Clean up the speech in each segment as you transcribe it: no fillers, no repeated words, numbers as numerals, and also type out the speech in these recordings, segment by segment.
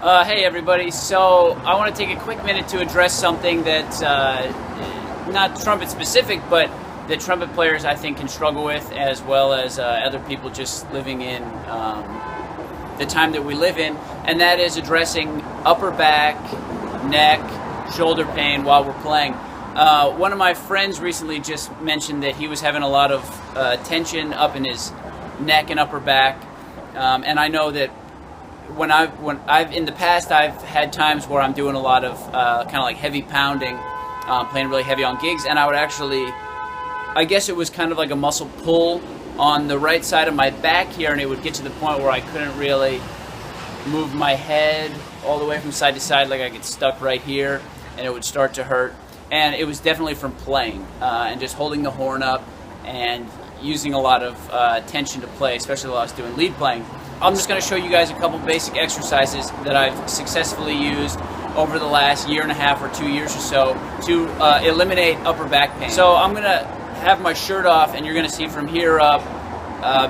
Hey everybody, so I want to take a quick minute to address something that's not trumpet specific, but that trumpet players I think can struggle with, as well as other people just living in the time that we live in, and that is addressing upper back, neck, shoulder pain while we're playing. One of my friends recently just mentioned that he was having a lot of tension up in his neck and upper back, and I know that when I've in the past I've had times where I'm doing a lot of kind of like heavy pounding, playing really heavy on gigs, and I would actually, I guess it was kind of like a muscle pull on the right side of my back here, and it would get to the point where I couldn't really move my head all the way from side to side, like I get stuck right here, and it would start to hurt. And it was definitely from playing and just holding the horn up and using a lot of tension to play, especially while I was doing lead playing. I'm just going to show you guys a couple basic exercises that I've successfully used over the last year and a half or 2 years or so to eliminate upper back pain. So I'm going to have my shirt off, and you're going to see from here up,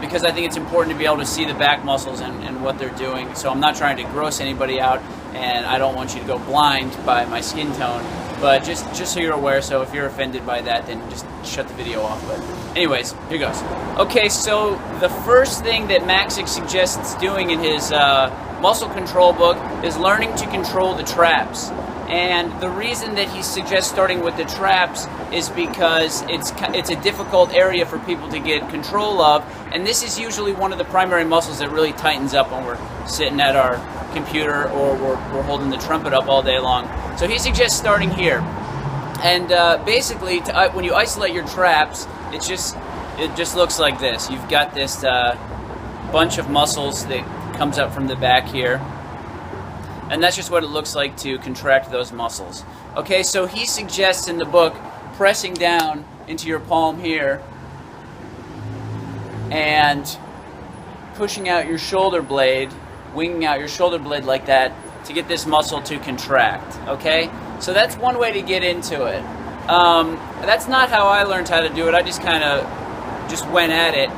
because I think it's important to be able to see the back muscles and what they're doing. So I'm not trying to gross anybody out, and I don't want you to go blind by my skin tone, but just so you're aware. So if you're offended by that, then just shut the video off. But anyways, here goes. Okay, so the first thing that Maxick suggests doing in his muscle control book is learning to control the traps. And the reason that he suggests starting with the traps is because it's a difficult area for people to get control of, and this is usually one of the primary muscles that really tightens up when we're sitting at our computer or we're holding the trumpet up all day long. So he suggests starting here, and basically when you isolate your traps, it just looks like this. You've got this bunch of muscles that comes up from the back here, and that's just what it looks like to contract those muscles. Okay, so he suggests in the book pressing down into your palm here and pushing out your shoulder blade, winging out your shoulder blade like that to get this muscle to contract. Okay, so that's one way to get into it. That's not how I learned how to do it. I just kind of went at it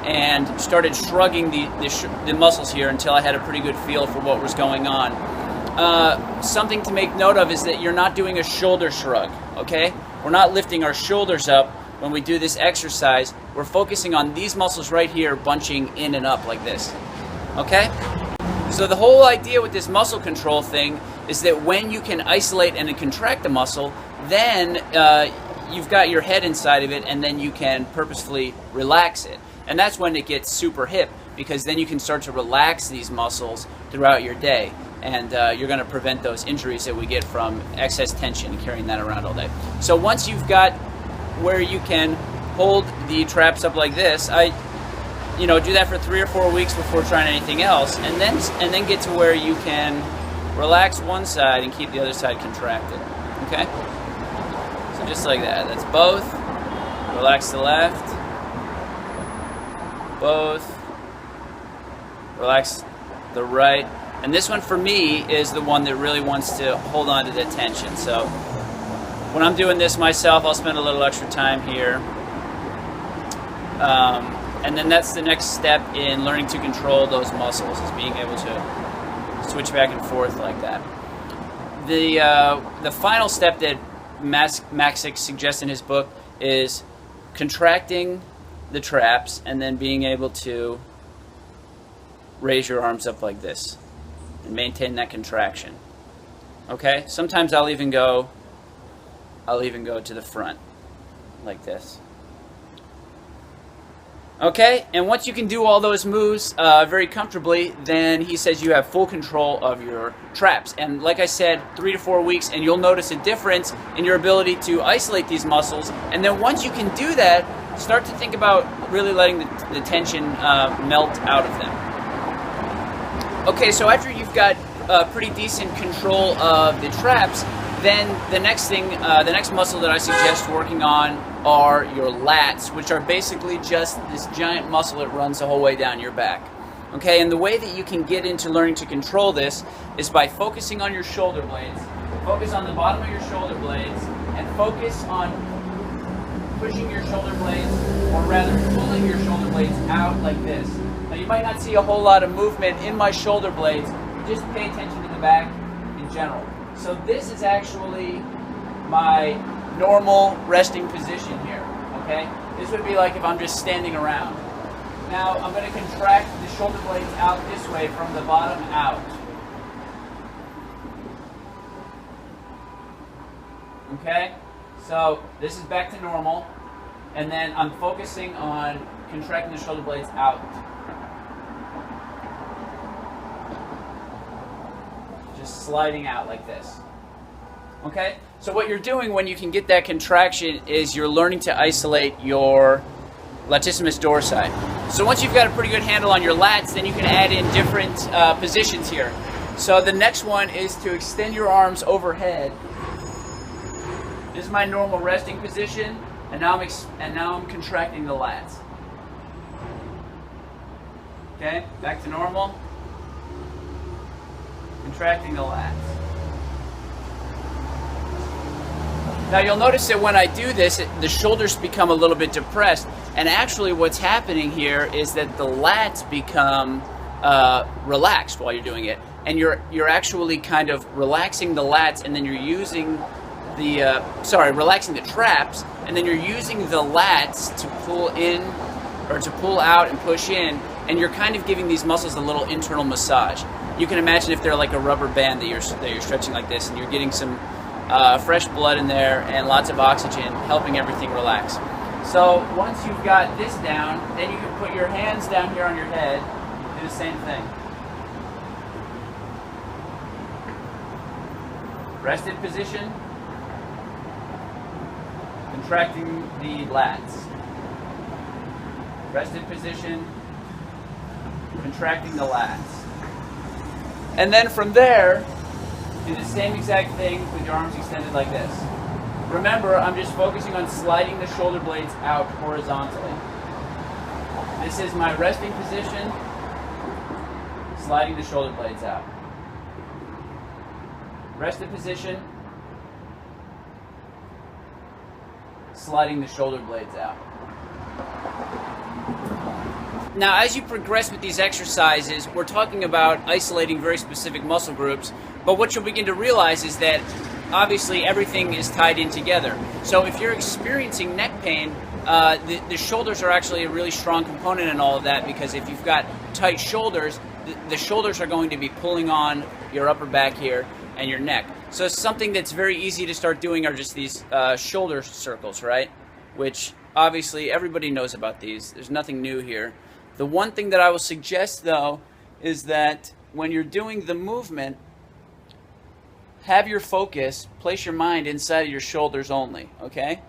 and started shrugging the muscles here until I had a pretty good feel for what was going on. Something to make note of is that you're not doing a shoulder shrug, okay? We're not lifting our shoulders up when we do this exercise. We're focusing on these muscles right here bunching in and up like this, okay? So the whole idea with this muscle control thing is that when you can isolate and contract the muscle, then you've got your head inside of it, and then you can purposefully relax it. And that's when it gets super hip, because then you can start to relax these muscles throughout your day, and you're going to prevent those injuries that we get from excess tension and carrying that around all day. So once you've got where you can hold the traps up like this, do that for 3 or 4 weeks before trying anything else, and then get to where you can relax one side and keep the other side contracted. Okay? So just like that. That's both. Relax the left. Both. Relax the right. And this one for me is the one that really wants to hold on to the tension. So when I'm doing this myself, I'll spend a little extra time here. And then that's the next step in learning to control those muscles, is being able to switch back and forth like that. The final step that Maxick suggests in his book is contracting the traps and then being able to raise your arms up like this and maintain that contraction. Okay? Sometimes I'll even go to the front like this. Okay, and once you can do all those moves very comfortably, then he says you have full control of your traps. And like I said, 3 to 4 weeks, and you'll notice a difference in your ability to isolate these muscles. And then once you can do that, start to think about really letting the tension melt out of them. Okay, so after you've got pretty decent control of the traps, then the next muscle that I suggest working on are your lats, which are basically just this giant muscle that runs the whole way down your back. Okay, and the way that you can get into learning to control this is by focusing on your shoulder blades. Focus on the bottom of your shoulder blades, and focus on pushing your shoulder blades, or rather pulling your shoulder blades out like this. Now you might not see a whole lot of movement in my shoulder blades just pay attention to the back in general. So this is actually my normal resting position here, okay? This would be like if I'm just standing around. Now I'm going to contract the shoulder blades out this way from the bottom out. Okay? So this is back to normal, and then I'm focusing on contracting the shoulder blades out. Just sliding out like this. Okay? So what you're doing when you can get that contraction is you're learning to isolate your latissimus dorsi. So once you've got a pretty good handle on your lats, then you can add in different positions here. So the next one is to extend your arms overhead. This is my normal resting position, and now I'm contracting the lats. Okay, back to normal. Contracting the lats. Now you'll notice that when I do this, the shoulders become a little bit depressed, and actually what's happening here is that the lats become relaxed while you're doing it, and you're actually kind of relaxing the lats, and then you're using the relaxing the traps, and then you're using the lats to pull in or to pull out and push in, and you're kind of giving these muscles a little internal massage. You can imagine if they're like a rubber band that you're stretching like this, and you're getting some fresh blood in there and lots of oxygen, helping everything relax. So once you've got this down, then you can put your hands down here on your head, do the same thing. Rested position, contracting the lats. Rested position, contracting the lats. And then from there, do the same exact thing with your arms extended like this. Remember, I'm just focusing on sliding the shoulder blades out horizontally. This is my resting position, sliding the shoulder blades out. Rested position, sliding the shoulder blades out. Now, as you progress with these exercises, we're talking about isolating very specific muscle groups, but what you'll begin to realize is that obviously everything is tied in together. So if you're experiencing neck pain, the shoulders are actually a really strong component in all of that, because if you've got tight shoulders, the shoulders are going to be pulling on your upper back here and your neck. So something that's very easy to start doing are just these shoulder circles, right? Which obviously everybody knows about these. There's nothing new here. The one thing that I will suggest, though, is that when you're doing the movement, have your focus, place your mind inside of your shoulders only, okay?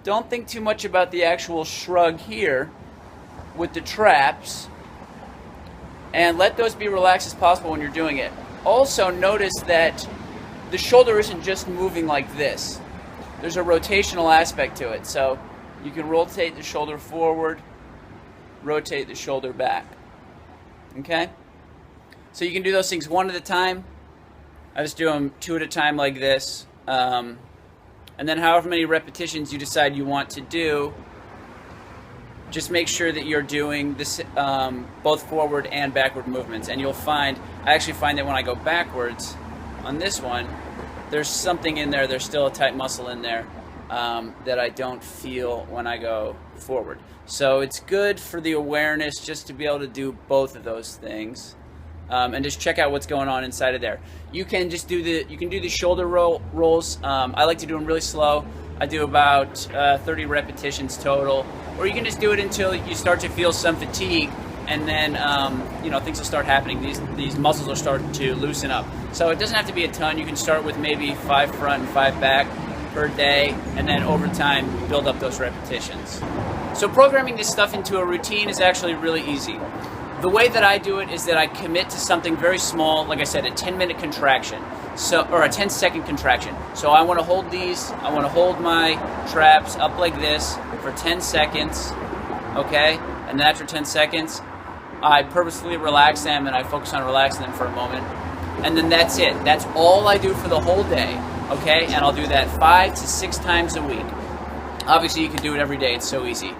Don't think too much about the actual shrug here with the traps, and let those be relaxed as possible when you're doing it. Also, notice that the shoulder isn't just moving like this. There's a rotational aspect to it, so you can rotate the shoulder forward, rotate the shoulder back, okay? So you can do those things one at a time. I just do them two at a time like this, and then however many repetitions you decide you want to do, just make sure that you're doing this, both forward and backward movements, and you'll find, I actually find that when I go backwards on this one, there's something in there, there's still a tight muscle in there that I don't feel when I go forward. So it's good for the awareness just to be able to do both of those things. And just check out what's going on inside of there. You can just do the shoulder rolls. I like to do them really slow. I do about 30 repetitions total, or you can just do it until you start to feel some fatigue, and then things will start happening. These muscles will start to loosen up. So it doesn't have to be a ton. You can start with maybe 5 front and 5 back per day, and then over time build up those repetitions. So programming this stuff into a routine is actually really easy. The way that I do it is that I commit to something very small, like I said, a 10-minute contraction, or a 10-second contraction. So I want to hold these, I want to hold my traps up like this for 10 seconds, okay? And then after 10 seconds, I purposefully relax them, and I focus on relaxing them for a moment. And then that's it. That's all I do for the whole day, okay? And I'll do that 5 to 6 times a week. Obviously, you can do it every day. It's so easy.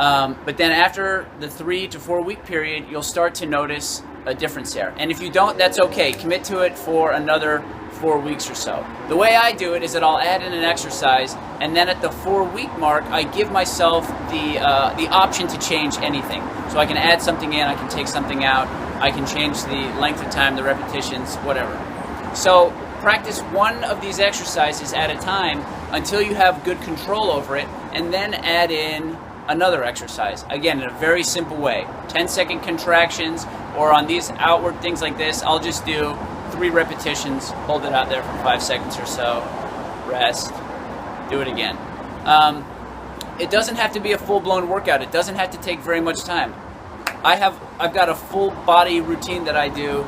But then after the 3 to 4 week period, you'll start to notice a difference there. And if you don't, that's okay. Commit to it for another 4 weeks or so. The way I do it is that I'll add in an exercise, and then at the 4 week mark, I give myself the option to change anything. So I can add something in, I can take something out, I can change the length of time, the repetitions, whatever. So practice one of these exercises at a time until you have good control over it, and then add in another exercise. Again, in a very simple way. 10-second contractions, or on these outward things like this, I'll just do 3 repetitions, hold it out there for 5 seconds or so, rest, do it again. It doesn't have to be a full-blown workout. It doesn't have to take very much time. I've got a full body routine that I do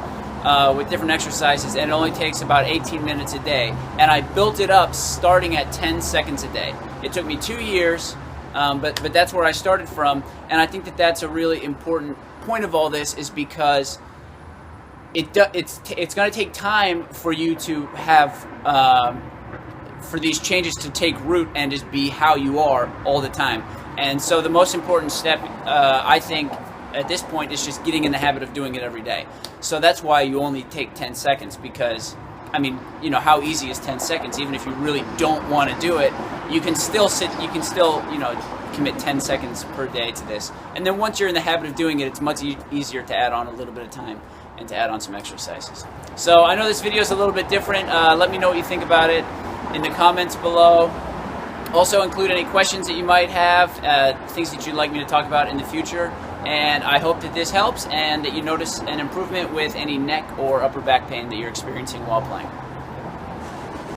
with different exercises, and it only takes about 18 minutes a day. And I built it up starting at 10 seconds a day. It took me 2 years, but that's where I started from. And I think that that's a really important point of all this, is because it's going to take time for you to have for these changes to take root and just be how you are all the time. And so the most important step, I think, at this point is just getting in the habit of doing it every day. So that's why you only take 10 seconds, because, I mean, you know, how easy is 10 seconds? Even if you really don't want to do it, you can still commit 10 seconds per day to this. And then once you're in the habit of doing it, it's much easier to add on a little bit of time and to add on some exercises. So I know this video is a little bit different. Let me know what you think about it in the comments below. Also include any questions that you might have, things that you'd like me to talk about in the future. And I hope that this helps and that you notice an improvement with any neck or upper back pain that you're experiencing while playing.